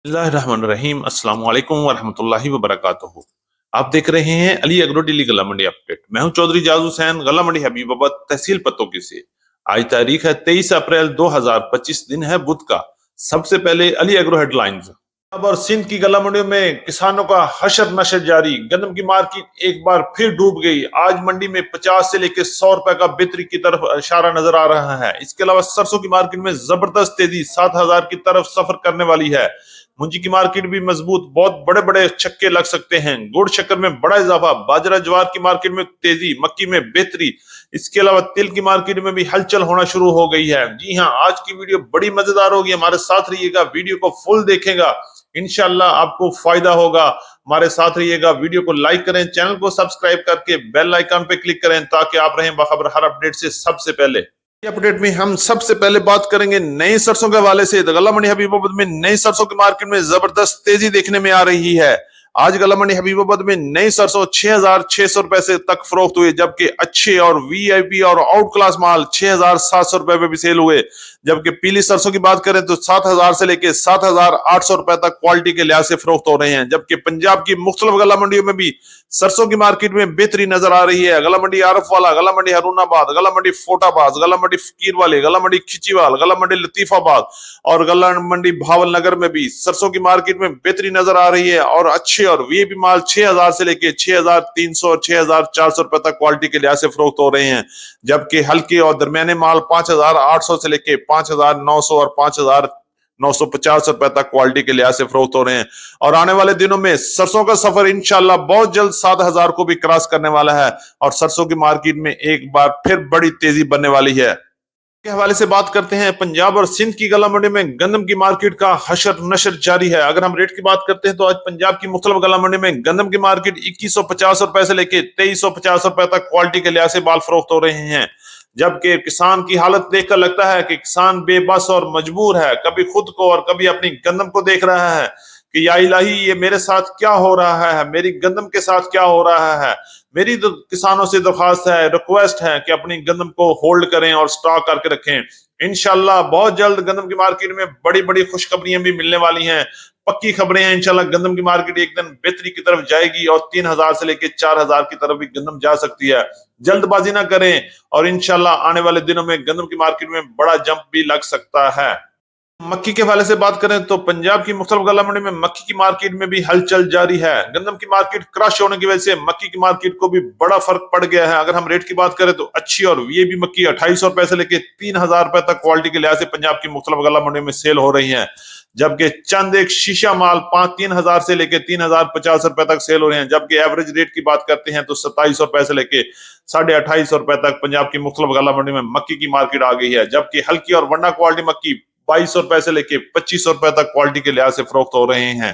बिस्मिल्लाहिर्रहमानिर्रहीम। अस्सलाम वालेकुम वरहमतुल्लाहि वबरकातुहू। आप देख रहे हैं अली एग्रो डेली गला मंडी अपडेट। मैं हूं चौधरी जाज हुसैन, गला मंडी हबीबाबाद, तहसील पत्तोकी से। आज तारीख है 23 अप्रैल 2025, दिन है बुध का। सबसे पहले अली एग्रो हेडलाइंस। पंजाब और सिंध की गला मंडियों में किसानों का हशर नशर जारी। गंदम की मार्केट एक बार फिर डूब गई। आज मंडी में 50 से लेकर 100 रुपए का बिक्री की तरफ इशारा नजर आ रहा है। इसके अलावा सरसों की मार्केट में जबरदस्त तेजी 7,000 की तरफ सफर करने वाली है। मुंजी की मार्केट भी मजबूत, बहुत बड़े बड़े छक्के लग सकते हैं। गुड़ शक्कर में बड़ा इजाफा। बाजरा ज्वार की मार्केट में तेजी, मक्की में बेहतरी। इसके अलावा तिल की मार्केट में भी हलचल होना शुरू हो गई है। जी हाँ, आज की वीडियो बड़ी मजेदार होगी, हमारे साथ रहिएगा, वीडियो को फुल देखेगा, इंशाल्लाह आपको फायदा होगा। हमारे साथ रहिएगा, वीडियो को लाइक करें, चैनल को सब्सक्राइब करके बेल आइकन पे क्लिक करें ताकि आप रहें बाखबर हर अपडेट से सबसे पहले। अपडेट में हम सबसे पहले बात करेंगे नई सरसों के हवाले से। गला मंडी हबीबाबाद में नई सरसों की मार्केट में जबरदस्त तेजी देखने में आ रही है। आज गला मंडी हबीबाबाद में नई सरसों 6,600 रुपए से तक फरोख्त हुए, जबकि अच्छे और वीआईपी और आउट क्लास माल 6,700 रुपए पे भी सेल हुए। जबकि पीली सरसों की बात करें तो 7,000 से लेकर 7,800 रुपए तक क्वालिटी के लिहाज से फरोख्त हो रहे हैं। जबकि पंजाब की मुख्तलिफ गला मंडियों में भी सरसों की मार्केट में बेहतरी नजर आ रही है। गला मंडी आरफ वाला, गला मंडी हरुणाबाद, गला मंडी फोटाबाद, गला मंडी फकीर वाले, गला मंडी खिचीवाल, गला मंडी लतीफाबाद और गला मंडी भावल नगर में भी सरसों की मार्केट में बेहतरी नजर आ रही है। और अच्छे और वीआईपी माल 6,000 से लेकर 6,300 और 6,400 रुपए तक क्वालिटी के लिहाज से फरोख्त हो रहे हैं। जबकि हल्के और दरमियाने माल 5,800 से लेकर 5,900 और 5,950 रुपए तक क्वालिटी के लिहाज से फरोख्त हो रहे हैं। और आने वाले दिनों में सरसों का सफर इंशाल्लाह बहुत जल्द 7,000 को भी क्रॉस करने वाला है और सरसों की मार्केट में एक बार फिर बड़ी तेजी बनने वाली है। के हवाले से बात करते हैं, पंजाब और सिंध की गला मंडी में गंदम की मार्केट का हशर नशर जारी है। अगर हम रेट की बात करते हैं तो आज पंजाब की मुख्तलिफ गला मंडी में गंदम की मार्केट 2150 रुपए से लेकर 2350 रुपए तक क्वालिटी के लिहाज से माल फरोख्त हो रहे हैं। जबकि किसान की हालत देखकर लगता है कि किसान बेबस और मजबूर है, कभी खुद को और कभी अपनी गंदम को देख रहा है कि या इलाही ये मेरे साथ क्या हो रहा है, मेरी गंदम के साथ क्या हो रहा है। मेरी तो किसानों से दरख्वास्त है, रिक्वेस्ट है कि अपनी गंदम को होल्ड करें और स्टॉक करके रखें। इंशाल्लाह बहुत जल्द गंदम की मार्केट में बड़ी बड़ी खुशखबरियां भी मिलने वाली हैं, पक्की खबरें हैं। इंशाल्लाह गंदम की मार्केट एक दिन बेहतरी की तरफ जाएगी और 3,000 से लेकर 4,000 की तरफ भी गंदम जा सकती है। जल्दबाजी ना करें और इंशाल्लाह आने वाले दिनों में गंदम की मार्केट में बड़ा जंप भी लग सकता है। मक्की के हवाले से बात करें तो पंजाब की मुख्तलिफ गला मंडी में मक्की की मार्केट में भी हलचल जारी है। गंदम की मार्केट क्रश होने की वजह से मक्की की मार्केट को भी बड़ा फर्क पड़ गया है। अगर हम रेट की बात करें तो अच्छी और वीआईपी मक्की 2,800 रुपए से लेकर 3,000 रुपए तक क्वालिटी के लिहाज से पंजाब की मुख्तलिफ गला मंडी में सेल हो रही है। जबकि चंद एक शीशा माल 3,000 से लेकर 3,050 रुपए तक सेल हो रहे हैं। जबकि एवरेज रेट की बात करते हैं तो 2700 रुपए से लेकर 2,550 रुपए तक पंजाब की मुख्तलिफ गला मंडी में मक्की की मार्केट आ गई है। जबकि हल्की और वंडा क्वालिटी मक्की 2,200 रुपए से लेके 2,500 रुपए तक क्वालिटी के लिहाज से फरोख्त हो रहे हैं।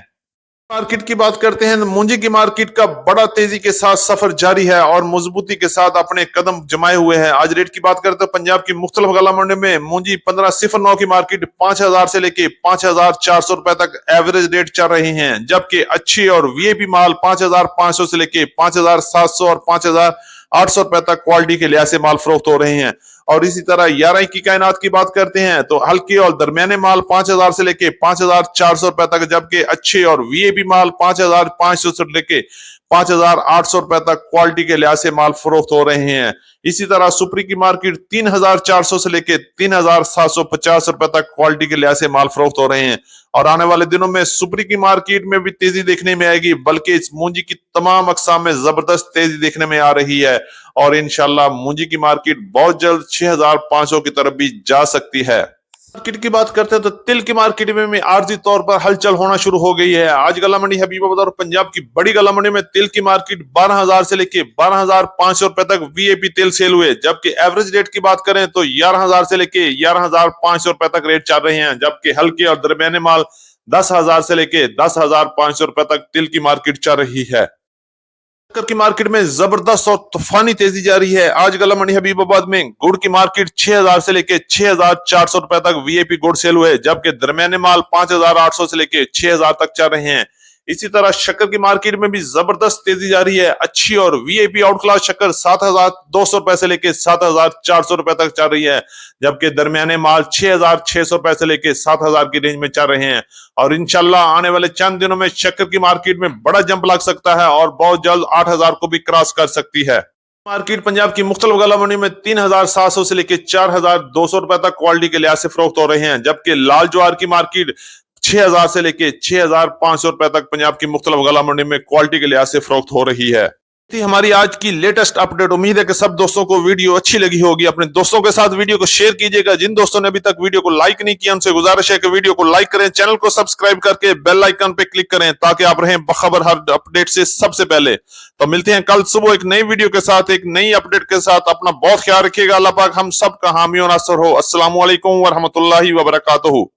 मार्केट की बात करते हैं तो मुंजी की मार्केट का बड़ा तेजी के साथ सफर जारी है और मजबूती के साथ अपने कदम जमाए हुए हैं। आज रेट की बात करते हैं तो पंजाब की मुख्तलिफ गला मंडी में मुंजी 1509 की मार्केट 5,000 से लेके 5,400 रुपए तक एवरेज रेट चल रहे हैं। जबकि अच्छी और वीआईपी माल 5,500 से लेके 5,700 और 5,800 रुपए तक क्वालिटी के लिहाज से माल फरोख्त हो रहे हैं। और इसी तरह 11 की कायनात की बात करते हैं तो हल्के और दरमियाने माल 5,000 से लेके 5,400 रुपए तक, जबकि अच्छे और वीआईपी माल 5,500 से लेके 5,800 रुपए तक क्वालिटी के लिहाज से माल फरोख्त हो रहे हैं। इसी तरह सुपरी की मार्केट 3,400 से लेके 3,750 रुपए तक क्वालिटी के लिहाज से माल फरोख्त हो रहे हैं। और आने वाले दिनों में सुपरी की मार्केट में भी तेजी देखने में आएगी, बल्कि इस मूंजी की तमाम अकसाम में जबरदस्त तेजी देखने में आ रही है। और इंशाल्लाह मूंजी की मार्केट बहुत जल्द 6,500 की तरफ भी जा सकती है। मार्केट की बात करते हैं तो तिल की मार्केट में भी आर्जी तौर पर हलचल होना शुरू हो गई है। आज गला मंडी हबीबाबाद और पंजाब की बड़ी गला मंडी में तिल की मार्केट 12,000 से लेके 12,500 रुपए तक वीआईपी तिल सेल हुए। जबकि एवरेज रेट की बात करें तो 11,000 से लेके 11,500 रुपए तक रेट चल रहे हैं। जबकि हल्के और दरमियाने माल 10,000 से लेके 10,500 रुपए तक तिल की मार्केट चल रही है। की मार्केट में जबरदस्त और तूफानी तेजी जारी है। आज गला मंडी हबीबाबाद में गुड़ की मार्केट 6,000 से लेके 6,400 रुपए तक वीआईपी गुड़ सेल हुए। जबकि दरमियाने माल 5,800 से लेके 6,000 तक चल रहे हैं। इसी तरह शक्कर की मार्केट में भी जबरदस्त तेजी जारी है। अच्छी और वीआईपी आउट क्लास शक्कर 7,200 रुपए से लेके 7,400 रुपए तक चल रही है, जबकि दरमियाने माल 6,600 रुपए से लेके 7,000 की रेंज में चल रहे हैं। और इंशाल्लाह आने वाले चंद दिनों में शक्कर की मार्केट में बड़ा जंप लग सकता है और बहुत जल्द 8,000 को भी क्रॉस कर सकती है। मार्केट पंजाब की मुख्तलिफ गला मंडी में 3,700 से लेकर 4,200 रुपए तक क्वालिटी के लिहाज से फरोख्त हो रहे हैं, जबकि लाल ज्वार की मार्केट 6,000 से लेके 6,500 रुपए तक पंजाब की मुख्तलिफ गला मंडी में क्वालिटी के लिहाज से फरोख्त हो रही है। थी हमारी आज की लेटेस्ट अपडेट। उम्मीद है कि सब दोस्तों को वीडियो अच्छी लगी होगी। अपने दोस्तों के साथ वीडियो को शेयर कीजिएगा। जिन दोस्तों ने अभी तक वीडियो को लाइक नहीं किया उनसे गुजारिश है कि वीडियो को लाइक करें, चैनल को सब्सक्राइब करके बेल आइकन पे क्लिक करें ताकि आप रहें बखबर हर अपडेट से सबसे पहले। तो मिलते हैं कल सुबह एक नई वीडियो के साथ, एक नई अपडेट के साथ। अपना बहुत ख्याल रखिएगा। अल्लाह पाक हम सब का हामी और नासर हो। अस्सलामु अलैकुम व रहमतुल्लाहि व बरकातहू।